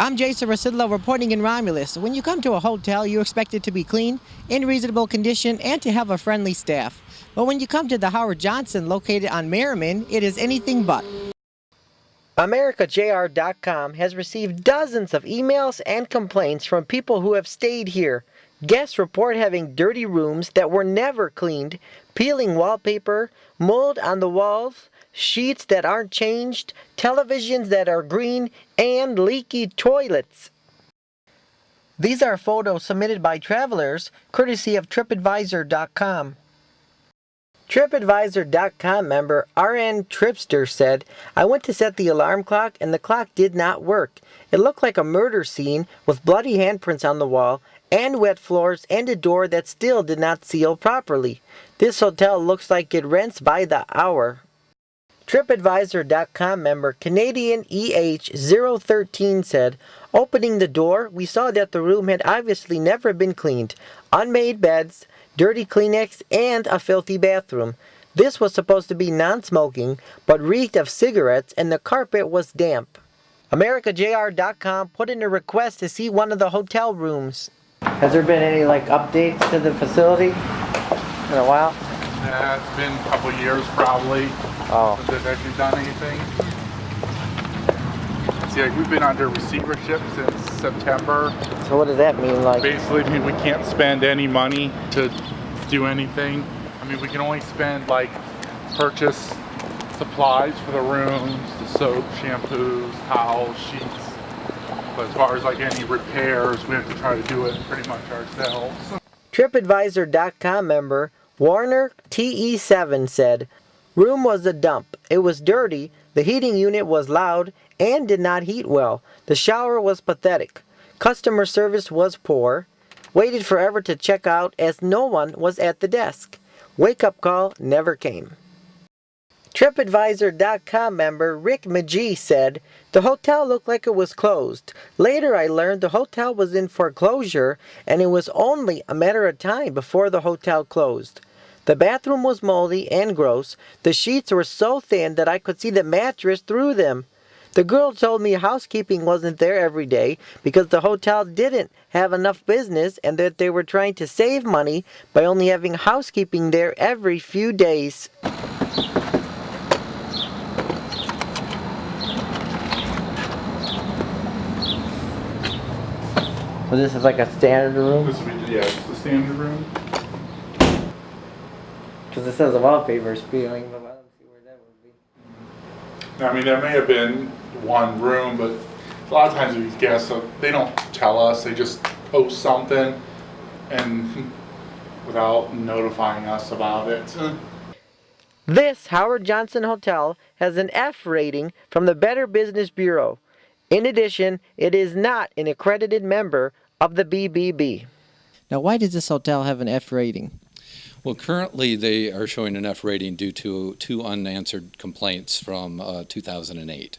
I'm Jason Rzucidlo reporting in Romulus. When you come to a hotel, you expect it to be clean, in reasonable condition, and to have a friendly staff. But when you come to the Howard Johnson located on Merriman, it is anything but. AmericaJR.com has received dozens of emails and complaints from people who have stayed here. Guests report having dirty rooms that were never cleaned, peeling wallpaper, mold on the walls, sheets that aren't changed, televisions that are green, and leaky toilets. These are photos submitted by travelers, courtesy of TripAdvisor.com. TripAdvisor.com member RN Tripster said, "I went to set the alarm clock and the clock did not work. It looked like a murder scene with bloody handprints on the wall and wet floors and a door that still did not seal properly. This hotel looks like it rents by the hour." TripAdvisor.com member Canadian EH013 said, "Opening the door, we saw that the room had obviously never been cleaned. Unmade beds, dirty Kleenex, and a filthy bathroom. This was supposed to be non-smoking, but reeked of cigarettes and the carpet was damp." AmericaJR.com put in a request to see one of the hotel rooms. Has there been any updates to the facility in a while? Yeah, it's been a couple years probably. Oh. Since they've actually done anything. See, we've been under receivership since September. So what does that mean? Basically, I mean, we can't spend any money to do anything. I mean, we can only spend purchase supplies for the rooms, the soap, shampoos, towels, sheets. But as far as any repairs, we have to try to do it pretty much ourselves. TripAdvisor.com member Warner TE7 said, "Room was a dump. It was dirty, the heating unit was loud, and did not heat well. The shower was pathetic. Customer service was poor. Waited forever to check out as no one was at the desk. Wake-up call never came." TripAdvisor.com member Rick McGee said, "The hotel looked like it was closed. Later I learned the hotel was in foreclosure and it was only a matter of time before the hotel closed. The bathroom was moldy and gross. The sheets were so thin that I could see the mattress through them. The girl told me housekeeping wasn't there every day because the hotel didn't have enough business and that they were trying to save money by only having housekeeping there every few days." So this is a standard room? Yeah, it's the standard room. Because it says the wallpaper is peeling, but I don't see where that would be. I mean, there may have been one room, but a lot of times with these guests, they don't tell us. They just post something and without notifying us about it. This Howard Johnson Hotel has an F rating from the Better Business Bureau. In addition, it is not an accredited member of the BBB. Now, why does this hotel have an F rating? Well, currently they are showing an F rating due to 2 unanswered complaints from 2008.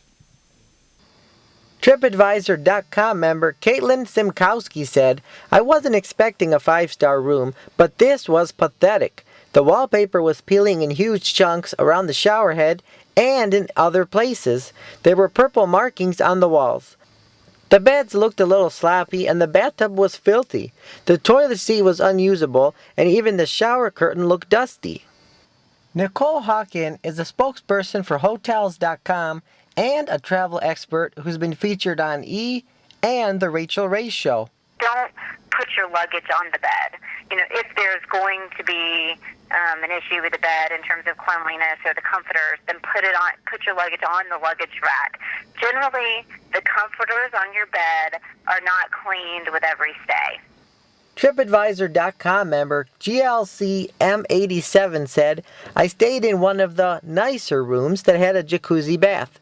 TripAdvisor.com member Caitlin Simkowski said, "I wasn't expecting a 5-star room, but this was pathetic. The wallpaper was peeling in huge chunks around the shower head and in other places. There were purple markings on the walls. The beds looked a little sloppy and the bathtub was filthy. The toilet seat was unusable and even the shower curtain looked dusty." Nicole Hockin is a spokesperson for Hotels.com and a travel expert who's been featured on E! And The Rachel Ray Show. Don't put your luggage on the bed. If there's going to be an issue with the bed in terms of cleanliness or the comforters, then put your luggage on the luggage rack. Generally, the comforters on your bed are not cleaned with every stay. TripAdvisor.com member GLCM87 said, "I stayed in one of the nicer rooms that had a jacuzzi bath.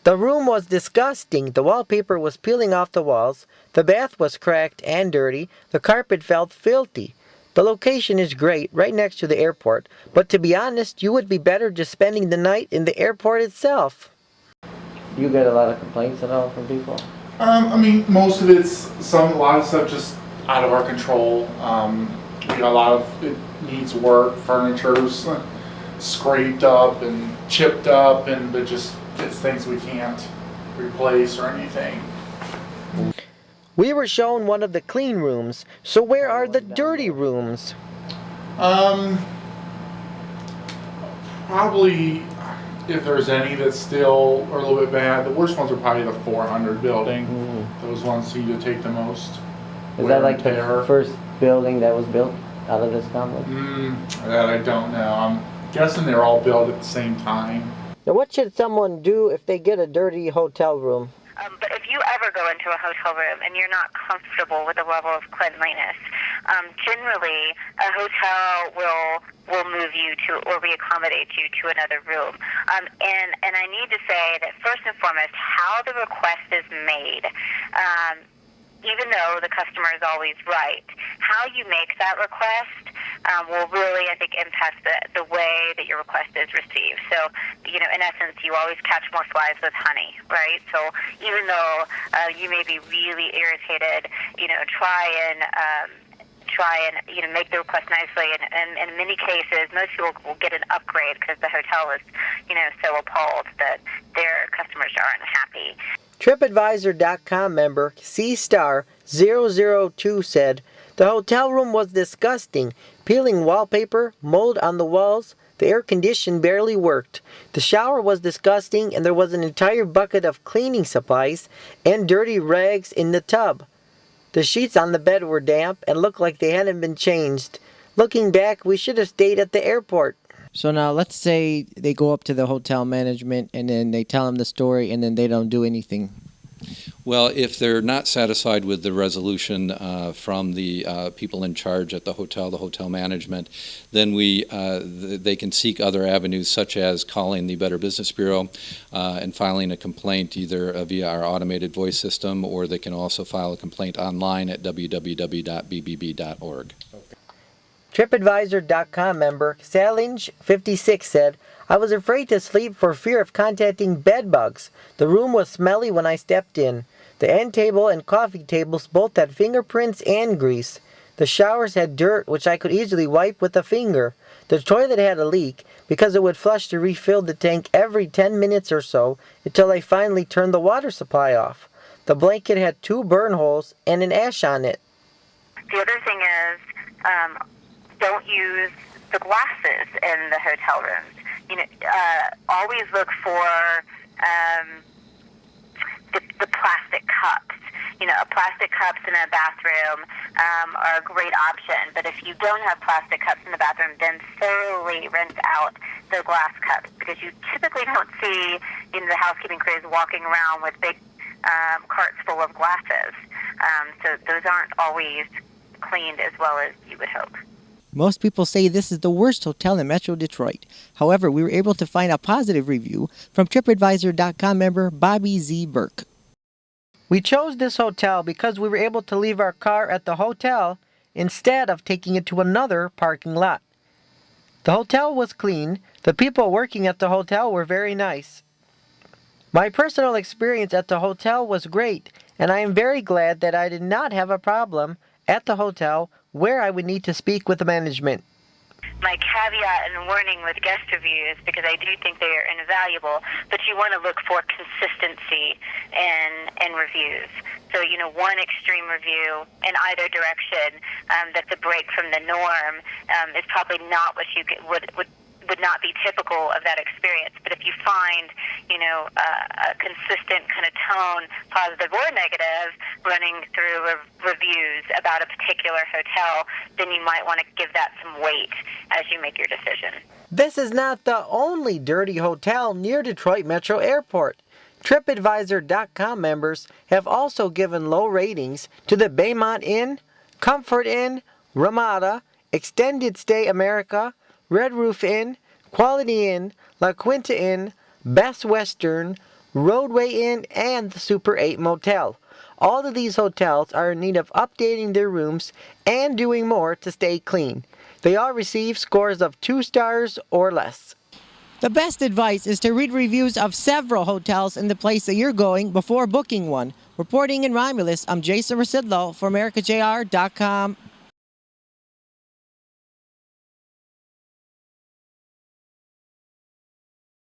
The room was disgusting. The wallpaper was peeling off the walls. The bath was cracked and dirty. The carpet felt filthy. The location is great, right next to the airport, but to be honest, you would be better just spending the night in the airport itself." You get a lot of complaints and all from people? I mean, most of it's a lot of stuff just out of our control. A lot of it needs work. Furniture's scraped up and chipped up, and it's things we can't replace or anything. We were shown one of the clean rooms, so where are the dirty rooms? Probably, if there's any that still are a little bit bad, the worst ones are probably the 400 building. Those ones seem to take the most. Is that like the first building that was built out of this complex? That I don't know. I'm guessing they're all built at the same time. Now what should someone do if they get a dirty hotel room? But if you ever go into a hotel room and you're not comfortable with the level of cleanliness, generally a hotel will move you to or reaccommodate you to another room. And I need to say that first and foremost, how the request is made, even though the customer is always right, how you make that request will really, I think, impact the way that your request is received. So, in essence, you always catch more flies with honey, right? So even though you may be really irritated, try and make the request nicely. And in many cases, most people will get an upgrade because the hotel is, so appalled that their customers aren't happy. TripAdvisor.com member C*002 said, "The hotel room was disgusting. Peeling wallpaper, mold on the walls, the air condition barely worked. The shower was disgusting and there was an entire bucket of cleaning supplies and dirty rags in the tub. The sheets on the bed were damp and looked like they hadn't been changed. Looking back, we should have stayed at the airport." So now let's say they go up to the hotel management and then they tell them the story and then they don't do anything. Well, if they're not satisfied with the resolution from the people in charge at the hotel management, then they can seek other avenues such as calling the Better Business Bureau and filing a complaint either via our automated voice system, or they can also file a complaint online at www.bbb.org. TripAdvisor.com member Salinge56 said, "I was afraid to sleep for fear of contacting bed bugs. The room was smelly when I stepped in. The end table and coffee tables both had fingerprints and grease. The showers had dirt which I could easily wipe with a finger. The toilet had a leak because it would flush to refill the tank every 10 minutes or so until I finally turned the water supply off. The blanket had 2 burn holes and an ash on it." The other thing is, don't use the glasses in the hotel rooms. Always look for the plastic cups. Plastic cups in a bathroom are a great option. But if you don't have plastic cups in the bathroom, then thoroughly rinse out the glass cups, because you typically don't see the housekeeping crews walking around with big carts full of glasses. So those aren't always cleaned as well as you would hope. Most people say this is the worst hotel in Metro Detroit. However, we were able to find a positive review from TripAdvisor.com member Bobby Z. Burke. "We chose this hotel because we were able to leave our car at the hotel instead of taking it to another parking lot. The hotel was clean. The people working at the hotel were very nice. My personal experience at the hotel was great, and I am very glad that I did not have a problem at the hotel where I would need to speak with the management." My caveat and warning with guest reviews, because I do think they are invaluable, but you want to look for consistency in reviews. So, one extreme review in either direction that's a break from the norm is probably not what you would not be typical of that experience. But if you find, a consistent kind of tone, positive or negative, running through reviews about a particular hotel, then you might want to give that some weight as you make your decision. This is not the only dirty hotel near Detroit Metro Airport. TripAdvisor.com members have also given low ratings to the Baymont Inn, Comfort Inn, Ramada, Extended Stay America, Red Roof Inn, Quality Inn, La Quinta Inn, Best Western, Roadway Inn, and the Super 8 Motel. All of these hotels are in need of updating their rooms and doing more to stay clean. They all receive scores of 2 stars or less. The best advice is to read reviews of several hotels in the place that you're going before booking one. Reporting in Romulus, I'm Jason Rzucidlo for AmericaJR.com.